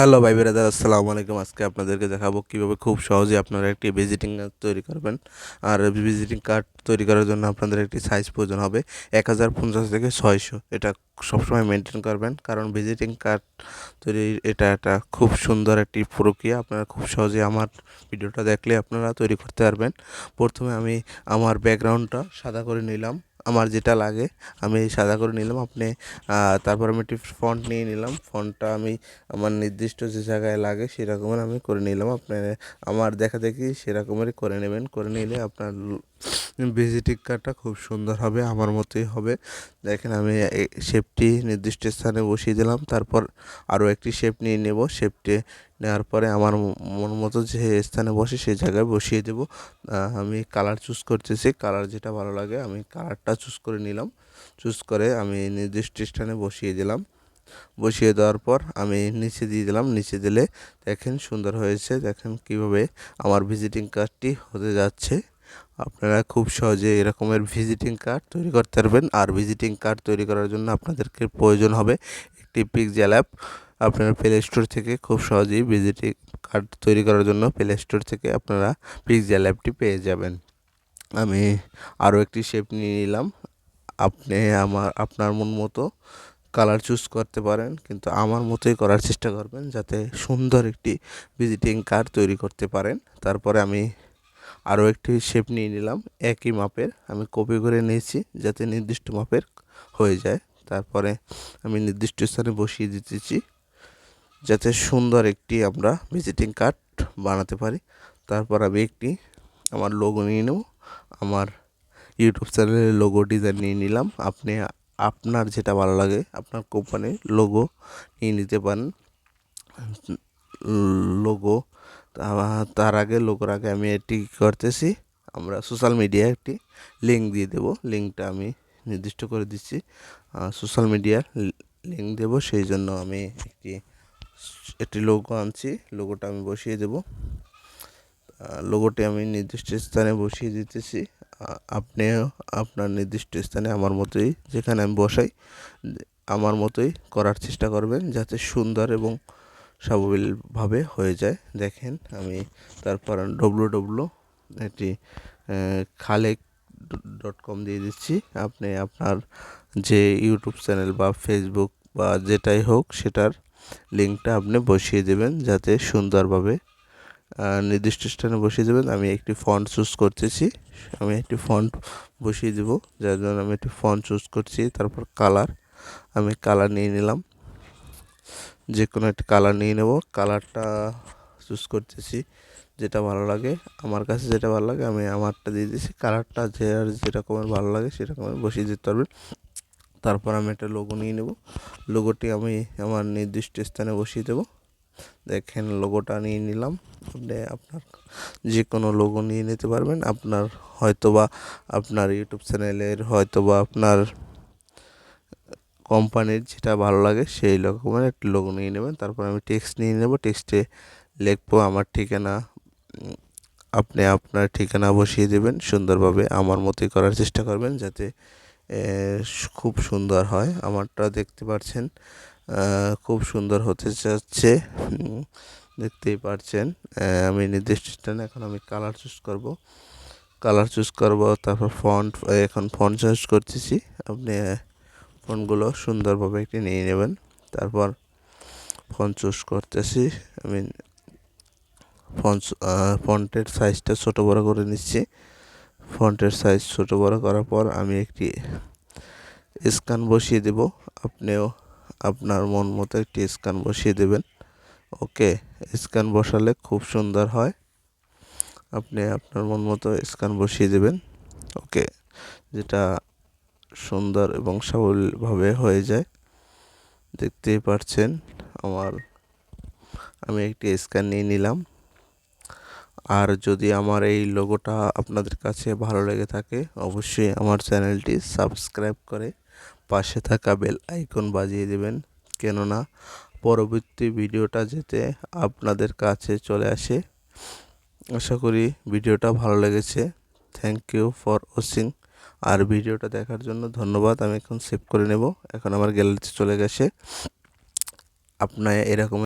Hello ভাই brother, আসসালামু আলাইকুম। আজকে আপনাদেরকে দেখাবো কীভাবে খুব সহজে আপনারা একটি ভিজিটিং কার্ড তৈরি করবেন। আর ভিজিটিং কার্ড তৈরি করার জন্য আপনাদের একটি সাইজ প্রয়োজন হবে 1050 থেকে 600। এটা সবসময় মেনটেন করবেন, কারণ ভিজিটিং কার্ড তৈরি এটা একটা খুব সুন্দর একটি প্রক্রিয়া। আপনারা খুব সহজে আমার ভিডিওটা দেখলে আপনারা তৈরি করতে পারবেন। প্রথমে আমি আমার ব্যাকগ্রাউন্ডটা সাদা করে নিলাম, আমার যেটা লাগে আমি সাদা করে নিলাম। তারপর আমি একটি ফন্ট নিয়ে নিলাম। ফন্টটা আমি আমার নির্দিষ্ট যে জায়গায় লাগে সেরকমের আমি করে নিলাম। আমার দেখা দেখি সেরকমেরই করে নেবেন। করে নিলে আপনার ভিজিটিং কার্ডটা খুব সুন্দর হবে, আমার মতোই হবে। দেখেন আমি শেপটি নির্দিষ্ট স্থানে বসিয়ে দিলাম। তারপর আরও একটি শেপ নিয়ে নেব। শেপটি নেওয়ার পরে আমার মন মতো যে স্থানে বসে সেই জায়গায় বসিয়ে দেব। আমি কালার চুজ করতেছি, কালার যেটা ভালো লাগে আমি কালারটা চুজ করে নিলাম। চুজ করে আমি নির্দিষ্ট স্থানে বসিয়ে দিলাম। বসিয়ে দেওয়ার পর আমি নিচে দিয়ে দিলাম। নিচে দিলে দেখেন সুন্দর হয়েছে। দেখেন কিভাবে আমার ভিজিটিং কার্ডটি হতে যাচ্ছে। আপনারা খুব সহজে এরকমের ভিজিটিং কার্ড তৈরি করতে পারবেন। আর ভিজিটিং কার্ড তৈরি করার জন্য আপনাদেরকে প্রয়োজন হবে একটি পিক্সেল অ্যাপ। আপনারা প্লে স্টোর থেকে খুব সহজেই ভিজিটিং কার্ড তৈরি করার জন্য প্লে স্টোর থেকে আপনারা পিক্সেল অ্যাপটি পেয়ে যাবেন। আমি আরও একটি শেপ নিয়ে নিলাম। আপনার মন মতো কালার চুজ করতে পারেন, কিন্তু আমার মতোই করার চেষ্টা করবেন যাতে সুন্দর একটি ভিজিটিং কার্ড তৈরি করতে পারেন। তারপরে আমি আরও একটি শেপ নিয়ে নিলাম একই মাপের। আমি কপি করে নিয়েছি যাতে নির্দিষ্ট মাপের হয়ে যায়। তারপরে আমি নির্দিষ্ট স্থানে বসিয়ে দিতেছি যাতে সুন্দর একটি আমরা ভিজিটিং কার্ড বানাতে পারি। তারপর আমি একটি আমার লোগো নিয়ে নেব। আমার ইউটিউব চ্যানেলের লোগো ডিজাইন নিয়ে নিলাম। আপনার যেটা ভালো লাগে আপনার কোম্পানির লোগো নিয়ে নিতে পারেন। লোগো লোগোর আগে আমি এটি করতেছি, আমরা সোশ্যাল মিডিয়ায় একটি লিঙ্ক দিয়ে দেব। লিঙ্কটা আমি নির্দিষ্ট করে দিচ্ছি। সোশ্যাল মিডিয়ার লিঙ্ক দেব, সেই জন্য আমি একটি লোগো আনছি। লোগোটা আমি বসিয়ে দেব। লোগোটি আমি নির্দিষ্ট স্থানে বসিয়ে দিতেছি। আপনিও আপনার নির্দিষ্ট স্থানে আমার মতোই যেখানে আমি বসাই আমার মতোই করার চেষ্টা করবেন যাতে সুন্দর এবং সাবলীলভাবে হয়ে যায়। দেখেন আমি তারপর এটি খালেক.com দিয়ে দিচ্ছি। আপনি আপনার যে ইউটিউব চ্যানেল বা ফেসবুক বা যেটাই হোক সেটার লিঙ্কটা আপনি বসিয়ে দেবেন যাতে সুন্দরভাবে নির্দিষ্ট স্থানে বসিয়ে দেবেন। আমি একটি ফন্ট চুজ করতেছি। আমি একটি ফন্ট বসিয়ে দেব, যার জন্য আমি একটি ফন্ট চুজ করছি। তারপর আমি কালার নিয়ে নিলাম। যে কোনো একটি কালার নিয়ে নেব। কালারটা চুজ করতেছি যেটা ভালো লাগে। আমার কাছে যেটা ভালো লাগে আমি আমারটা দিয়ে দিচ্ছি। কালারটা যেরকমের ভালো লাগে সেরকমের বসিয়ে দিতে পারবেন। তারপর আমি একটা লোগো নিয়ে নেব। লোগোটি আমি আমার নির্দিষ্ট স্থানে বসিয়ে দেব। দেখেন লোগোটা নিয়ে নিলাম। আপনি আপনার যে কোনো লোগো নিয়ে নিতে পারবেন। আপনার ইউটিউব চ্যানেলের আপনার কোম্পানির যেটা ভালো লাগে সেই রকমের একটা লোগো নিয়ে নেবেন। তারপর আমি টেক্সট নিয়ে নেব। টেক্সটে লিখবো আমার ঠিকানা। আপনি আপনার ঠিকানা বসিয়ে দেবেন সুন্দরভাবে। আমার মতোই করার চেষ্টা করবেন যাতে খুব সুন্দর হয়। আমারটা দেখতে পাচ্ছেন খুব সুন্দর হতে যাচ্ছে, দেখতেই পাচ্ছেন। আমি নির্দিষ্ট স্থানে এখন আমি কালার চুজ করব। তারপর এখন ফন্ট চুজ করতেছি। আপনি ফন্টগুলো সুন্দরভাবে একটি নিয়ে নেবেন। তারপর ফন্ট চুজ করতেছি। আমি ফন্টের সাইজটা ছোট বড় করে নিচ্ছি। ফন্টের সাইজ ছোট বড় করার পর আমি একটি স্ক্যান বসিয়ে দেব। আপনিও আপনার মন মতো একটি স্ক্যান বসিয়ে দেবেন। ওকে, স্ক্যান বসালে খুব সুন্দর হয়। আপনি আপনার মন মতো স্ক্যান বসিয়ে দেবেন। ওকে, যেটা সুন্দর এবং সাবলীলভাবে হয়ে যায়। দেখতেই পাচ্ছেন আমি একটি স্ক্যান নিয়ে নিলাম। আর যদি আমার এই লোগোটা আপনাদের কাছে ভালো লেগে থাকে অবশ্যই আমার চ্যানেলটি সাবস্ক্রাইব করে পাশে থাকা বেল আইকন বাজিয়ে দেবেন, কেননা পরবর্তী ভিডিওটা যাতে আপনাদের কাছে চলে আসে। আশা করি ভিডিওটা ভালো লেগেছে। Thank you for watching. আর ভিডিওটা দেখার জন্য ধন্যবাদ। আমি এখন সেভ করে নেব। এখন আমার গ্যালারিতে চলে গেছে। আপনার এরকম